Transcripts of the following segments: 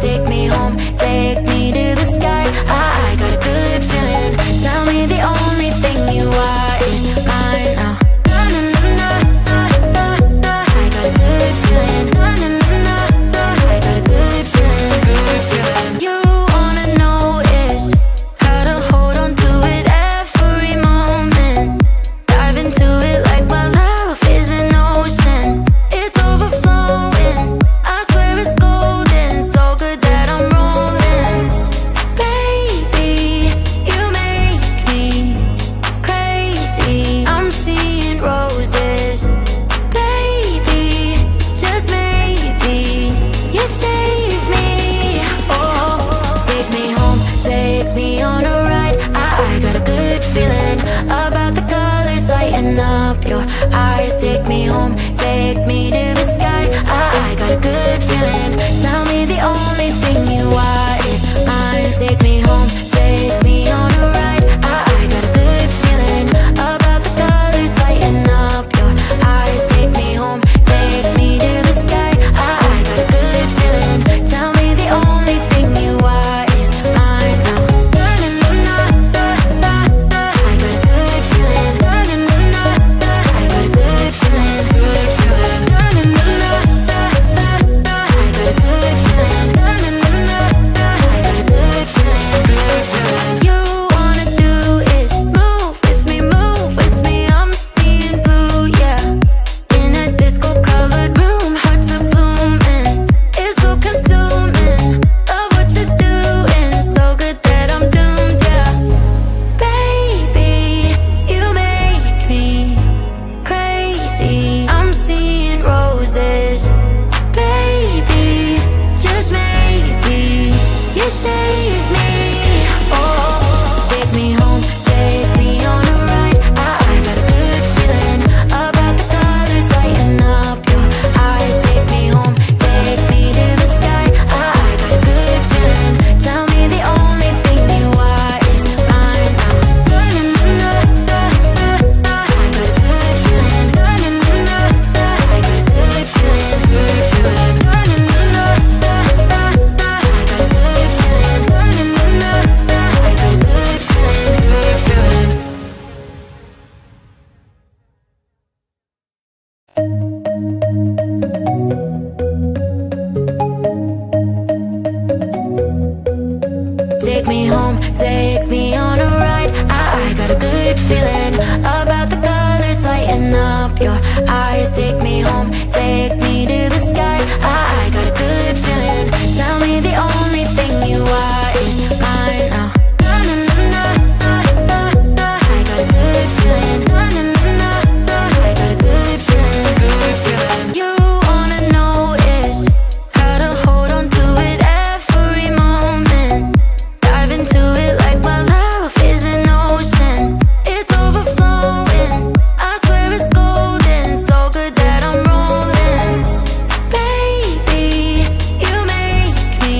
take me home, take me to the sky. I got a good feeling. Tell me the only thing you are is mine now. Na na na na na na. I got a good feeling. Na na na na. I got a good feeling. Good feeling. You wanna know is how to hold on to it every moment. Dive into it like my love is an ocean. It's overflowing. I swear it's golden. So good that I'm rolling. Baby, you make me crazy. I'm seeing roses. Baby, just maybe you save me. Oh, take me home, take me on a ride. I got a good feeling about the colors lighting up your eyes. Take me home, take me to the sky. I got a good feeling. Tell me the only thing you are is mine. Take me home, take me on a ride. I got a good feeling about the colors lighting up your eyes. Take me home, take me to the sky. I got a good feeling. Tell me the only thing you are is mine now. Na na na na na na. I got a good feeling. Na na na na na. I got a good feeling. Good feeling. Na na na na na na. I got a good feeling. Na na na na na. I got a good feeling. Good feeling. You wanna do is move with me, move with me. I'm seeing blue, yeah. In a disco-colored room, hearts are blooming. It's so consuming. Love what you're doing, so good that I'm doomed, yeah. Baby, you make me crazy. I'm seeing roses. Baby, just maybe you save me. Oh, take me home, take me on a ride. I got a good feeling about the colors lighting up your eyes. Take me home, take me to the sky. I got a good feeling. Tell me the only thing you are is mine now. Na na na na na na. I got a good feeling. Na na na na na. I got a good feeling. Good feeling. Na na na na na na. I got a good feeling. Na na na na na. I got a good feeling. Good feeling. Take me home, take me on a ride. I got a good feeling about the colors lighting up your eyes. Take me home, take me to the sky. I got a good feeling. Tell me the only thing you are is mine now. Na na na na na na na. I got a good feeling. Na na na na na. I got a good feeling. Good feeling. You wanna know is how to hold on to it every moment. Dive into it like my love is an ocean. It's overflowing. I swear it's golden. So good that I'm rolling. Baby, you make me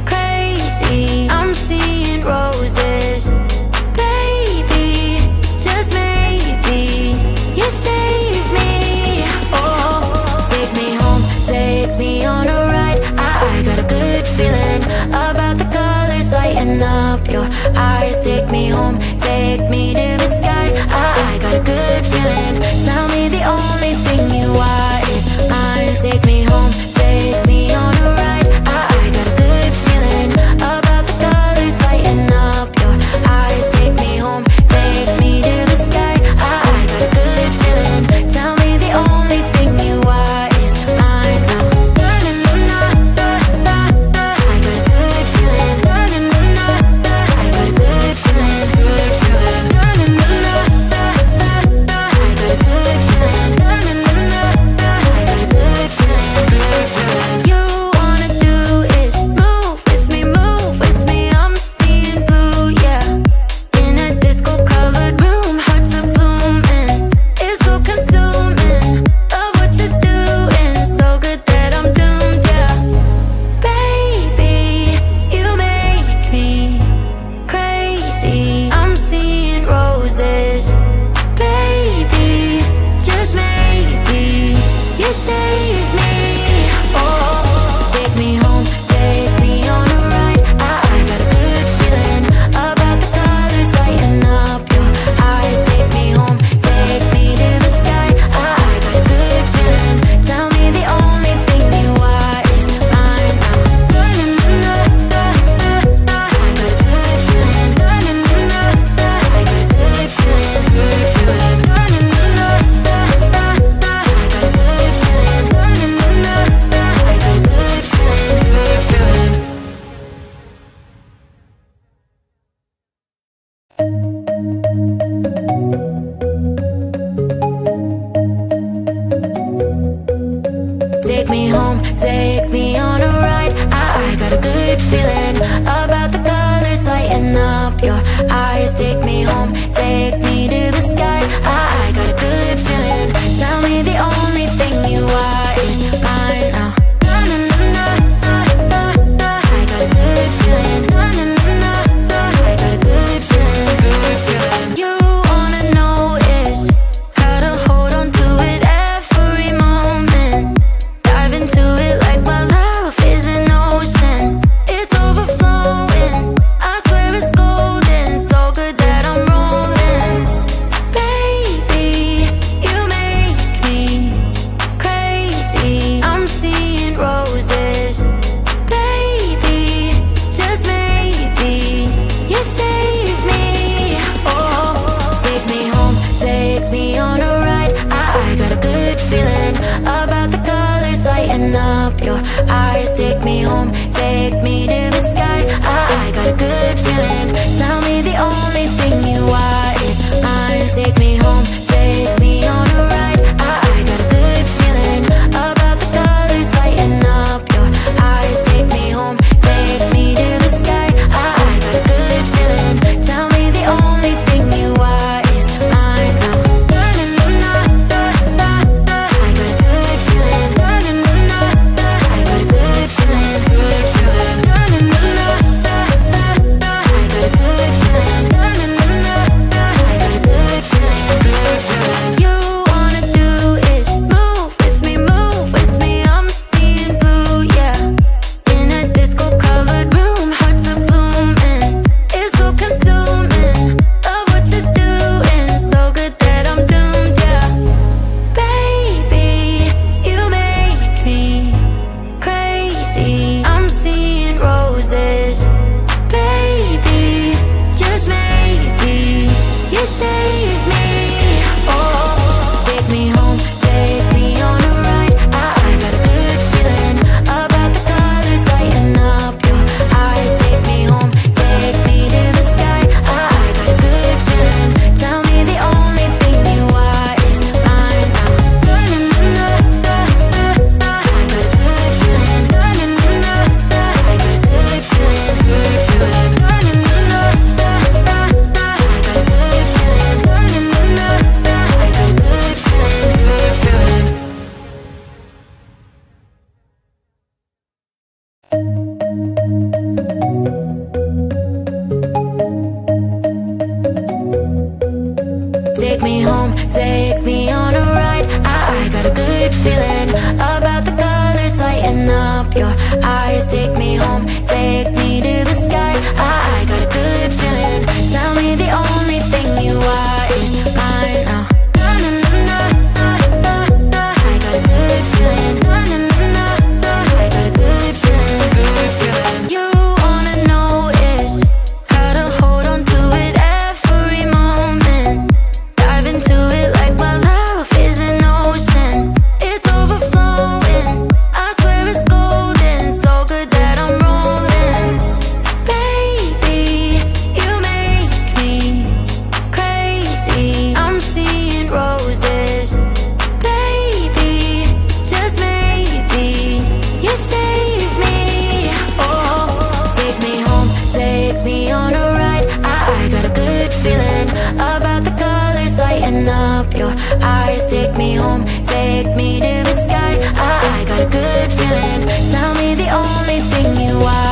crazy. I'm seeing roses. Baby, just maybe you save me. Oh, take me home, take me on a ride. I got a good feeling about the colors lighting up your eyes. Take me home, take me to the sky. I got a good feeling. Tell me the only thing you are is mine. Take me home, take me on a ride. I got a good feeling about the colors lighting up your eyes. Take me home, take me to the sky. I got a good feeling. Tell me the only thing you are is mine now. Na na na na na na. I got a good feeling. Na na na na na. I got a good feeling. Good feeling. Na na na na na na. take me to the sky. I got a good feeling. Tell me the only thing you are is mine. Take me home, take me on a ride. I got a good feeling about the colors lighting up your eyes. Take me home, take me to the sky. I got a good feeling. Tell me the only thing you are is mine now. I got a good feeling. I got a good feeling. You wanna do is move with me, move with me. I'm seeing blue, yeah. In a disco-colored room, hearts are blooming. It's so consuming. Love what you're doing, so good that I'm doomed, yeah. Baby, you make me crazy. I'm seeing roses. Baby, just maybe you save me. Oh, take me home, take me on a ride. I got a good feeling about the colors lighting up your eyes. Take me home, take me to the sky. I got a good feeling. Tell me the only thing you are is mine now. I got a good feeling. I got a good feeling. Take me home, take me on a ride. I got a good feeling about the colors lighting up your eyes. Take me home, take me to the sky. I got a good feeling. Tell me the only thing you are is mine now. I got a good feeling. I got a good feeling. You wanna know is how to hold on to it every moment. Dive into it like my love is an ocean. It's overflowing. I swear it's golden, so good that I'm rolling. Baby, you make me crazy. I'm seeing roses. Baby, just maybe you save me. Oh, take me home, take me on a ride. I got a good feeling about the colors lighting up your eyes. Take me home, take me to the sky. I got a good feeling. Tell me the only thing you are